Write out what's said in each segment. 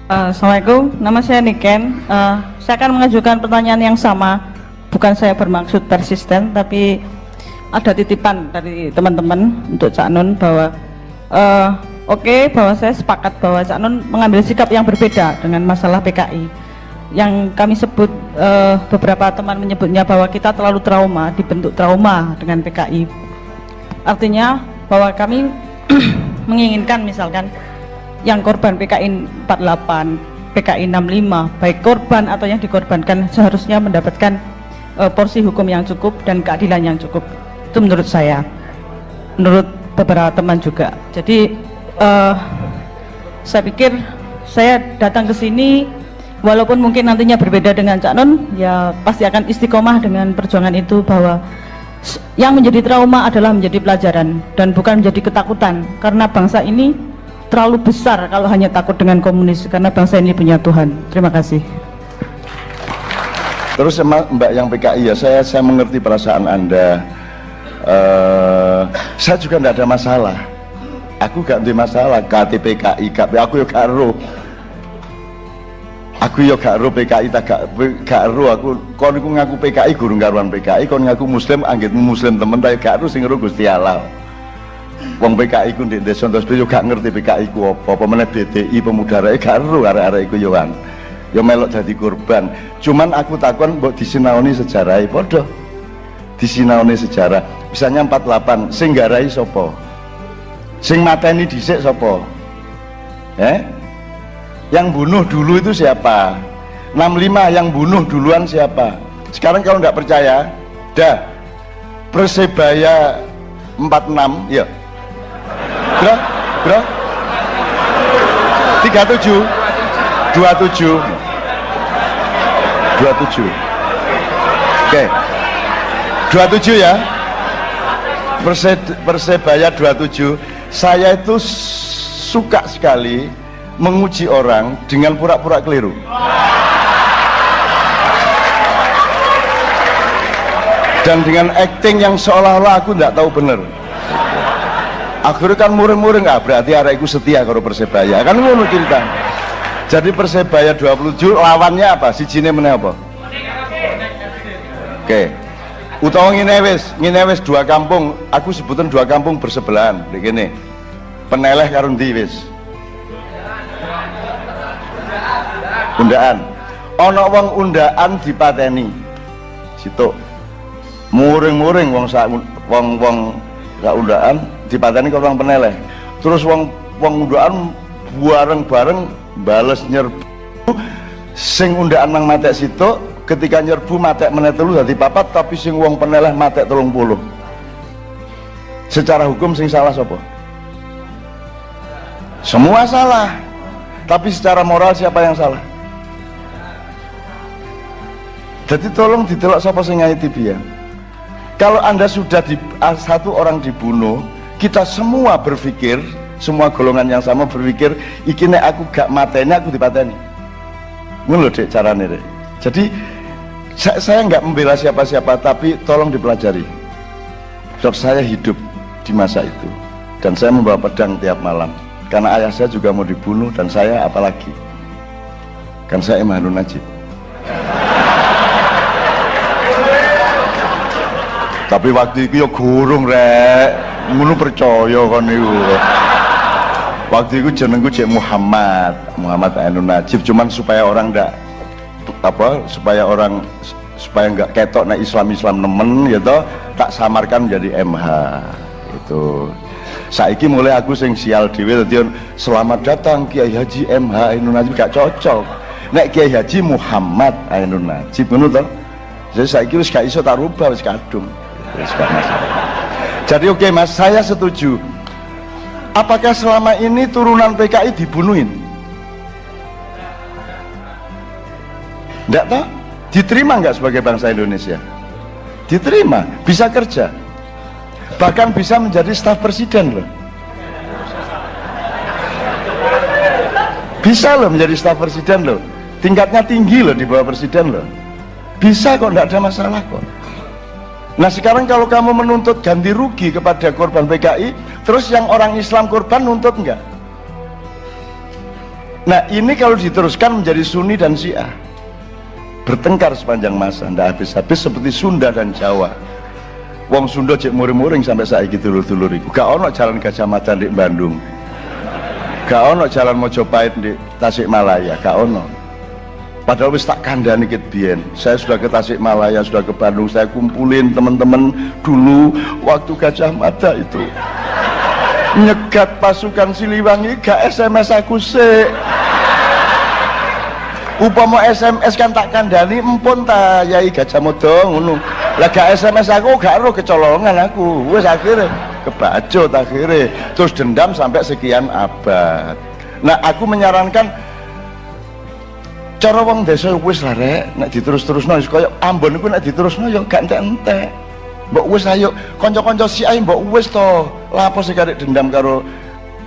Assalamualaikum, nama saya Niken. Saya akan mengajukan pertanyaan yang sama. Bukan saya bermaksud persisten, tapi ada titipan dari teman-teman untuk Cak Nun bahwa bahwa saya sepakat bahwa Cak Nun mengambil sikap yang berbeda dengan masalah PKI. Yang kami sebut, beberapa teman menyebutnya bahwa kita terlalu trauma, dibentuk trauma dengan PKI. Artinya bahwa kami menginginkan misalkan yang korban PKI 48, PKI 65, baik korban atau yang dikorbankan seharusnya mendapatkan porsi hukum yang cukup dan keadilan yang cukup. Itu menurut saya, menurut beberapa teman juga. Jadi saya pikir saya datang ke sini walaupun mungkin nantinya berbeda dengan Cak Nun, ya pasti akan istiqomah dengan perjuangan itu, bahwa yang menjadi trauma adalah menjadi pelajaran dan bukan menjadi ketakutan, karena bangsa ini terlalu besar kalau hanya takut dengan komunis, karena bangsa ini punya Tuhan. Terima kasih. Terus Mbak yang PKI, ya saya mengerti perasaan Anda. Saya juga tidak ada masalah. Aku gak ada masalah KTPKI, aku ya gak ero. Aku ya gak ero PKI, gak ero aku. Kon iku ngaku PKI gurung karuan PKI, kon ngaku muslim anggitmu muslim temen, tapi gak ero sing ero Gusti Allah. Wong PKI ku ndek desa Ndosbyo yo gak ngerti PKI ku apa meneh BDI pemuda rakyat gak ero arek-arek iku yo kan. Ya melok jadi korban. Cuman aku takon mbok disinaoni sejarah padha. Disinaoni sejarah. Misalnya 48 sing nggarai sapa? Sing mateni dhisik sapa? Yang bunuh dulu itu siapa? 65 yang bunuh duluan siapa? Sekarang kalau nggak percaya, dah Persebaya 46 ya. Bro 37 27 oke 27 ya. Persebaya 27. Saya itu suka sekali menguji orang dengan pura-pura keliru. Dan dengan acting yang seolah-olah aku tidak tahu benar. Akhirnya kan muring-muring, berarti arekku setia karo Persebaya. Kan ngono cerita. Jadi Persebaya 27 lawannya apa? Sijine meneh apa? Oke. Utawa ngene wis dua kampung, aku sebutan dua kampung bersebelahan. Begini. Peneleh karo ndi wis? Undaan. Ana wong undaan dipateni. Situ. Muring-muring wong sak undaan dipateni karo wong peneleh. Terus wong undaan bareng-bareng bales nyerbu sing undaan nang matek situ, ketika nyerbu matek meneh telu dadi papat, tapi sing wong peneleh matek 30. Secara hukum sing salah sapa? Semua salah. Tapi secara moral siapa yang salah? Jadi tolong ditelok siapa sing ngayati biyen. Kalau Anda sudah satu orang dibunuh, kita semua berpikir, semua golongan yang sama berpikir, iki nek aku gak mateni aku dipateni. Ngono lho Dek carane Dek. Jadi saya nggak membela siapa-siapa, tapi tolong dipelajari. Sebab saya hidup di masa itu dan saya membawa pedang tiap malam karena ayah saya juga mau dibunuh dan saya apalagi kan saya Imanul Najib. Tapi waktu itu ya gurung rek, ngono percaya kan niku. Waktu itu jenengku Cek Muhammad Ainun Najib, cuman supaya orang supaya nggak ketok nek Islam nemen ya toh, tak samarkan menjadi MH itu. Saiki mulai aku sing sial dhewe dadi selamat datang Kiai Haji MH Ainun Najib, gak cocok. Nek Kiai Haji Muhammad Ainun Najib ngono to. Jadi saiki wis gak iso tak rubah, wis kadung. Jadi oke Mas, saya setuju. Apakah selama ini turunan PKI dibunuhin? Enggak tahu? Diterima nggak sebagai bangsa Indonesia? Diterima, bisa kerja, bahkan bisa menjadi staf presiden loh. Bisa loh menjadi staf presiden loh, tingkatnya tinggi loh, di bawah presiden loh. Bisa kok, enggak ada masalah kok. Nah sekarang kalau kamu menuntut ganti rugi kepada korban PKI, terus yang orang Islam korban nuntut enggak? Nah ini kalau diteruskan menjadi Sunni dan Syiah, bertengkar sepanjang masa, ndak habis-habis seperti Sunda dan Jawa. Wong Sunda cek muring-muring sampai saiki dulur-dulur iku. Gak ono jalan Gajah Mada di Bandung, gak ono jalan Mojopahit di Tasikmalaya, gak ono. Padahal wis tak kandhani ket biyen. Saya sudah ke Tasikmalaya, sudah ke Bandung, saya kumpulin teman-teman dulu waktu Gajah Mada itu nyegat pasukan Siliwangi, gak SMS aku sih. Upama SMS kan tak kandhani empun ta Yai Gajah Mada ngono. Lah gak SMS aku gak ro kecolongan aku. Wis akhirnya kebacut akhirnya. Terus dendam sampai sekian abad. Nah, aku menyarankan cara wong desa wis lah rek, nek diterus-terusno wis kaya Ambon iku nek diterusno ya gak entek-entek. Mbok wis ayo kanca-kanca Syiah mbok wis to. Lah apa sih karek dendam karo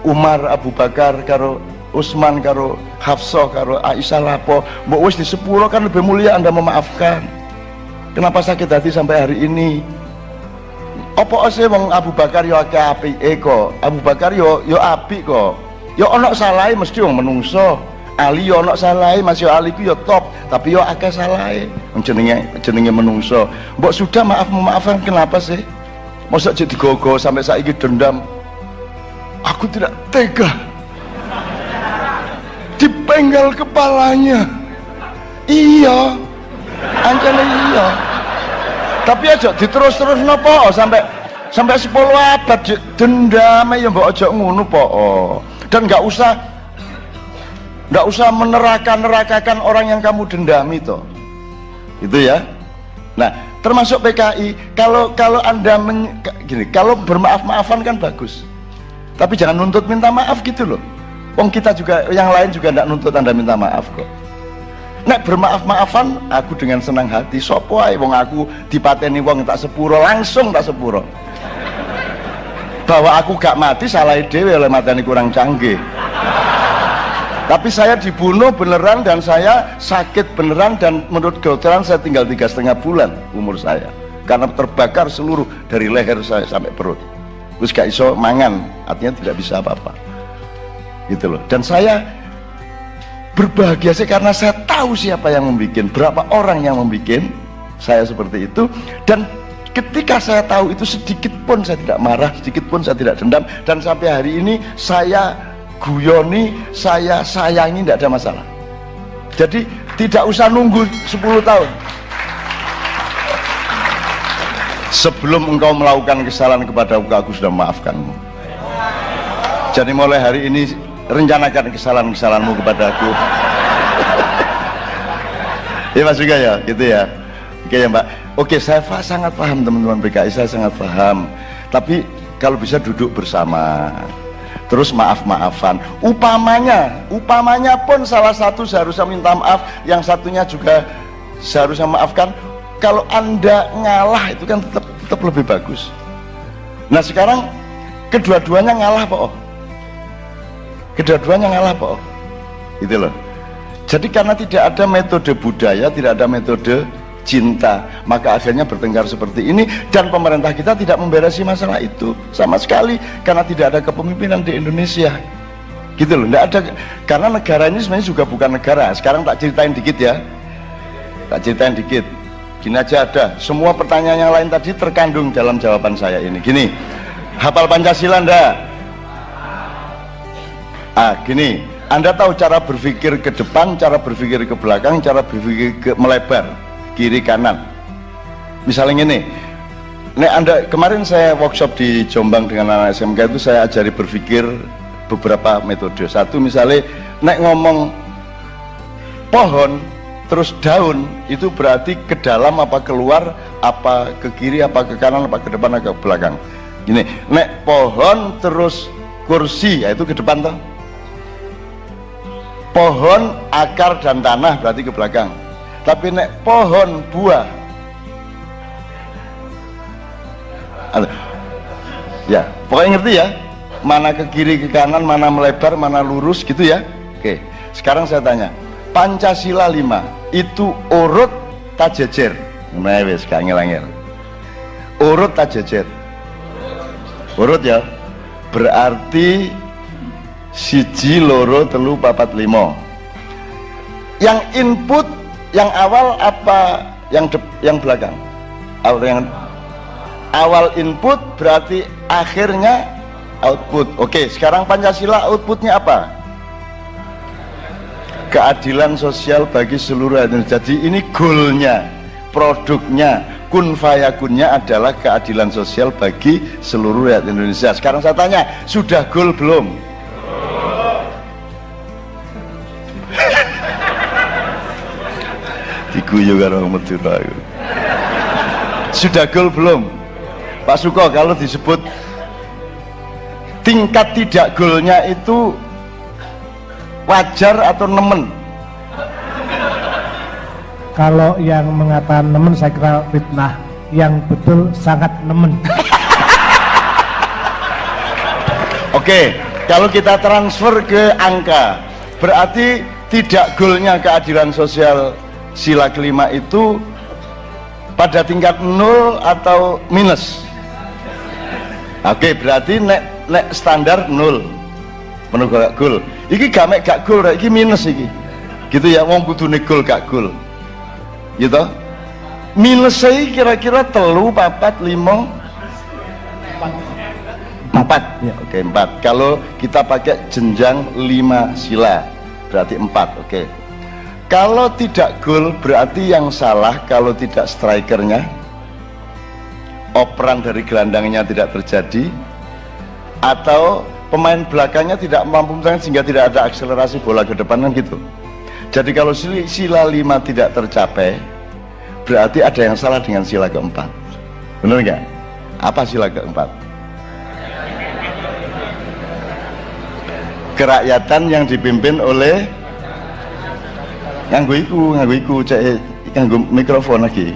Umar, Abu Bakar, karo Utsman, karo Hafsah, karo Aisyah lapo. Mbok wis di sepuro kan lebih mulia Anda memaafkan. Kenapa sakit hati sampai hari ini? Apa sih wong Abu Bakar yo akeh apike kok. Abu Bakar yo apik kok. Yo ana salahe mesti wong menungso. Ali yo ana salahe, Mas yo Ali ku yo top, tapi yo akeh salahe. Jenenge menungso. Mbok sudah memaafkan kenapa sih? Masa jadi digogo sampai saiki dendam. Aku tidak tega. Dipenggal kepalanya. Iya. Ancane iya. Tapi aja diterus-terus nopo sampai 10 abad dendam ya mbok aja ngono po. Dan nggak usah menerakakan orang yang kamu dendami toh. Itu ya. Nah, termasuk PKI, kalau Anda gini, kalau bermaaf-maafan kan bagus. Tapi jangan nuntut minta maaf gitu loh. Wong kita juga, yang lain juga ndak nuntut Anda minta maaf kok. Nek bermaaf-maafan, aku dengan senang hati. Sopo ae wong aku dipateni wong tak sepuro, langsung tak sepuro. Bahwa aku gak mati salah dhewe oleh mateni kurang canggih. Tapi saya dibunuh beneran dan saya sakit beneran, dan menurut kedokteran saya tinggal 3,5 bulan umur saya karena terbakar seluruh dari leher saya sampai perut. Terus gak iso mangan, artinya tidak bisa apa-apa gitu loh. Dan saya berbahagia sih karena saya tahu siapa yang membuat, berapa orang yang membuat saya seperti itu. Dan ketika saya tahu itu, sedikit pun saya tidak marah, sedikit pun saya tidak dendam, dan sampai hari ini saya guyoni, saya sayangi, tidak ada masalah. Jadi tidak usah nunggu 10 tahun sebelum engkau melakukan kesalahan kepada aku sudah memaafkanmu. Jadi mulai hari ini rencanakan kesalahan-kesalahanmu kepada aku. Ya Mas juga ya, gitu ya. Oke ya Mbak. Oke, saya sangat paham teman-teman PKI, saya sangat paham. Tapi kalau bisa duduk bersama, terus maaf-maafan. Upamanya pun salah satu seharusnya minta maaf, yang satunya juga seharusnya maafkan. Kalau Anda ngalah itu kan tetap lebih bagus. Nah sekarang kedua-duanya ngalah Pak. Kedua-duanya ngalah Pak. Gitu loh. Jadi karena tidak ada metode budaya, tidak ada metode cinta, maka akhirnya bertengkar seperti ini. Dan pemerintah kita tidak memberesi masalah itu sama sekali, karena tidak ada kepemimpinan di Indonesia. Gitu loh, tidak ada. Karena negara ini sebenarnya juga bukan negara. Sekarang tak ceritain dikit ya. Tak ceritain dikit. Gini aja ada. Semua pertanyaan yang lain tadi terkandung dalam jawaban saya ini. Gini, hafal Pancasila enggak? Gini, Anda tahu cara berpikir ke depan, cara berpikir ke belakang, cara berpikir melebar, kiri kanan. Misalnya ini, Anda kemarin saya workshop di Jombang dengan anak SMK itu, saya ajari berpikir beberapa metode. Satu misalnya, ngomong pohon terus daun, itu berarti ke dalam apa keluar, apa ke kiri, apa ke kanan, apa ke depan, apa ke belakang. Gini, pohon terus kursi, ya itu ke depan toh. Pohon, akar dan tanah berarti ke belakang. Tapi pohon, buah, ya pokoknya ngerti ya, mana ke kiri ke kanan, mana melebar, mana lurus gitu ya. Oke, sekarang saya tanya, Pancasila 5 itu urut tak jejer? Nah wes gak ngel-ngel. Urut tak jejer? Urut ya. Berarti siji loro telu papat limo. Yang input yang awal apa yang belakang? Yang awal input berarti akhirnya output. Oke, sekarang Pancasila outputnya apa? Keadilan sosial bagi seluruh Indonesia. Jadi ini goalnya, produknya, kun fayakunnya adalah keadilan sosial bagi seluruh rakyat Indonesia. Sekarang saya tanya, sudah goal belum? Diguyu karo Madura. Sudah goal belum? Pak Suko, kalau disebut tingkat tidak goalnya itu wajar atau nemen? Kalau yang mengatakan nemen saya kira fitnah, yang betul sangat nemen. Oke, kalau kita transfer ke angka, berarti tidak goalnya keadilan sosial sila kelima itu pada tingkat 0 atau minus? Oke, berarti nek standar 0 menurut goal. Iki gak goal, iki minus iki. Gitu ya, wong kudune goal gak goal. Gitu. Minus saya kira-kira 3, 4, 5, 4. Ya. Oke, 4. Kalau kita pakai jenjang 5 sila berarti 4. Oke. Kalau tidak gol berarti yang salah kalau tidak strikernya, operan dari gelandangnya tidak terjadi, atau pemain belakangnya tidak mampu menang sehingga tidak ada akselerasi bola ke depan, kan gitu. Jadi kalau sila 5 tidak tercapai, berarti ada yang salah dengan sila keempat. Benar nggak? Apa sila keempat? Kerakyatan yang dipimpin oleh nganggo iku cek nganggo mikrofon lagi.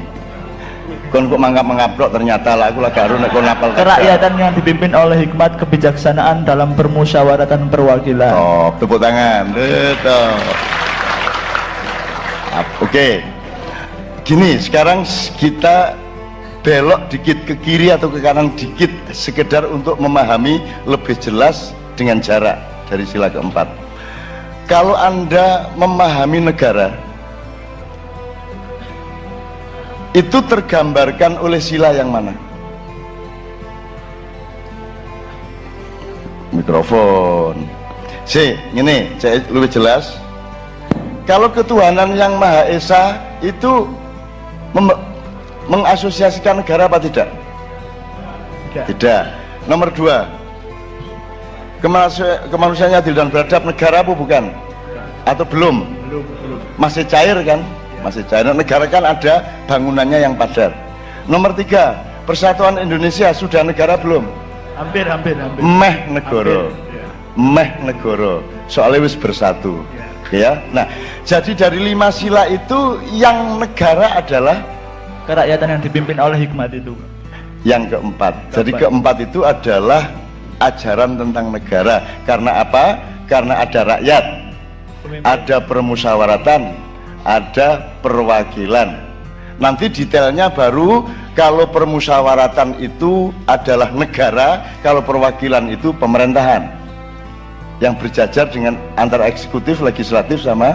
Kon kok mangap-mangaprok ternyata lah aku lagi karo nek kon apal kerakyatan yang dipimpin oleh hikmat kebijaksanaan dalam permusyawaratan perwakilan. Oh, tepuk tangan. Betul. Oke. Gini, sekarang kita belok dikit ke kiri atau ke kanan dikit sekedar untuk memahami lebih jelas dengan jarak dari sila keempat. Kalau Anda memahami negara, itu tergambarkan oleh sila yang mana? Mikrofon. Ini saya lebih jelas. Kalau ketuhanan yang Maha Esa itu mengasosiasikan negara apa tidak? Tidak. Nomor 2, kemanusiaan adil dan beradab negara apa bukan? Atau belum? Masih cair kan? Masih cair. Negara kan ada bangunannya yang padat. Nomor 3, persatuan Indonesia sudah negara belum? Hampir. Meh negara. Meh negara. Soalnya wis bersatu. Ya. Nah, jadi dari 5 sila itu yang negara adalah Kerakyatan yang dipimpin oleh hikmat itu. Yang keempat. Jadi keempat itu adalah ajaran tentang negara. Karena apa? Karena ada rakyat, ada permusyawaratan, ada perwakilan. Nanti detailnya baru kalau permusyawaratan itu adalah negara, kalau perwakilan itu pemerintahan yang berjajar dengan antara eksekutif, legislatif sama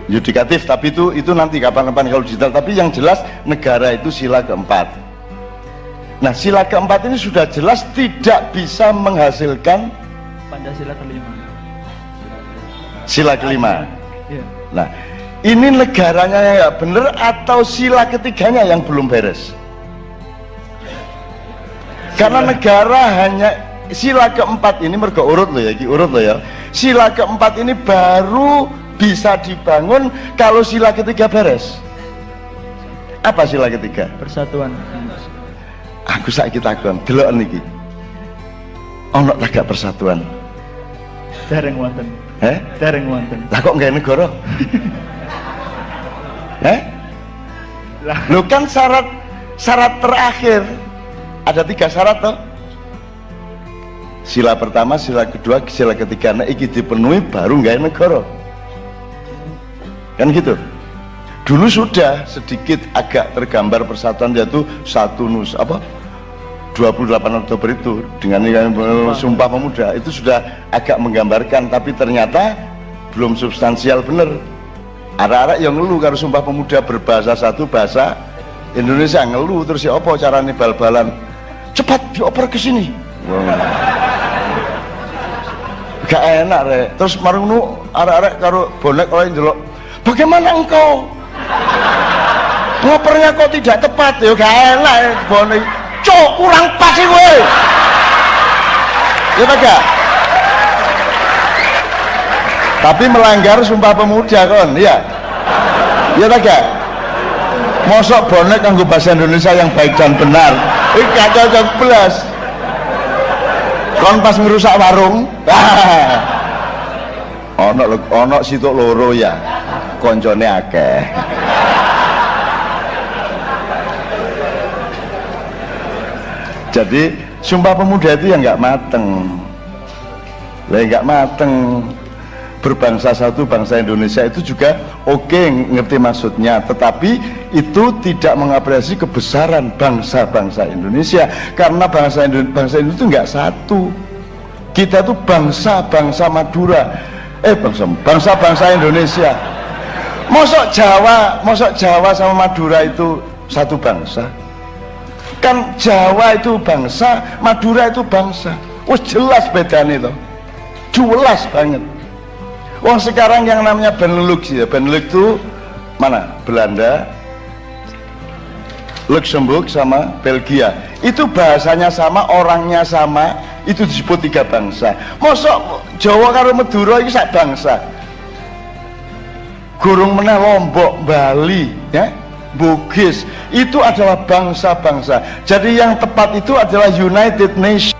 yudikatif. Tapi itu nanti kapan-kapan kalau detail. Tapi yang jelas negara itu sila keempat. Nah, sila keempat ini sudah jelas tidak bisa menghasilkan Pancasila kelima. sila kelima. Ya. Nah, ini negaranya yang nggak bener atau sila ketiganya yang belum beres? Karena negara hanya sila keempat ini mergo urut loh ya, urut loh ya. Sila keempat ini baru bisa dibangun kalau sila ketiga beres. Apa sila ketiga? Persatuan. Aku saiki takon, delok niki. Ono tagak persatuan? Dereng wonten. Dereng wonten. Lah kok nggak negara? Lo kan syarat terakhir ada 3 syarat toh. Sila pertama, sila kedua, sila ketiga. Nah, iki dipenuhi baru nggak negara. Kan gitu. Dulu sudah sedikit agak tergambar persatuan, yaitu satu 28 Oktober itu dengan Sumpah Pemuda itu sudah agak menggambarkan, tapi ternyata belum substansial bener. Arek-arek yang ngeluh karo Sumpah Pemuda berbahasa satu bahasa Indonesia, ngeluh terus ya apa carane bal-balan, cepat dioper ke sini. Gak enak rek. Terus marungu arek-arek karo bonek oleh ndelok, bagaimana engkau ngopernya kok tidak tepat? Ya gak enak bonek, cok kurang pas sih gue. Ya tak gak? Tapi melanggar Sumpah Pemuda kon, ya. Ya tak gak? Mosok bonek kanggo bahasa Indonesia yang baik dan benar. Iki gak cocok belas. Kon pas ngerusak warung, ono situ loro ya, koncone akeh. Jadi Sumpah Pemuda itu yang nggak mateng, nggak mateng. Berbangsa satu, bangsa Indonesia itu juga oke, ngerti maksudnya, tetapi itu tidak mengapresiasi kebesaran bangsa-bangsa Indonesia, karena bangsa Indonesia itu nggak satu. Kita tuh bangsa-bangsa Madura, bangsa-bangsa Indonesia. Mosok Jawa sama Madura itu satu bangsa? Kan Jawa itu bangsa, Madura itu bangsa. Wah jelas bedanya itu, jelas banget. Wong sekarang yang namanya Benelux ya, Benelux itu mana? Belanda, Luxembourg sama Belgia. Itu bahasanya sama, orangnya sama, itu disebut tiga bangsa. Mosok Jawa karo Madura iki sak bangsa. Gurung meneh Lombok, Bali, ya, Bugis, itu adalah bangsa-bangsa. Jadi yang tepat itu adalah United Nations.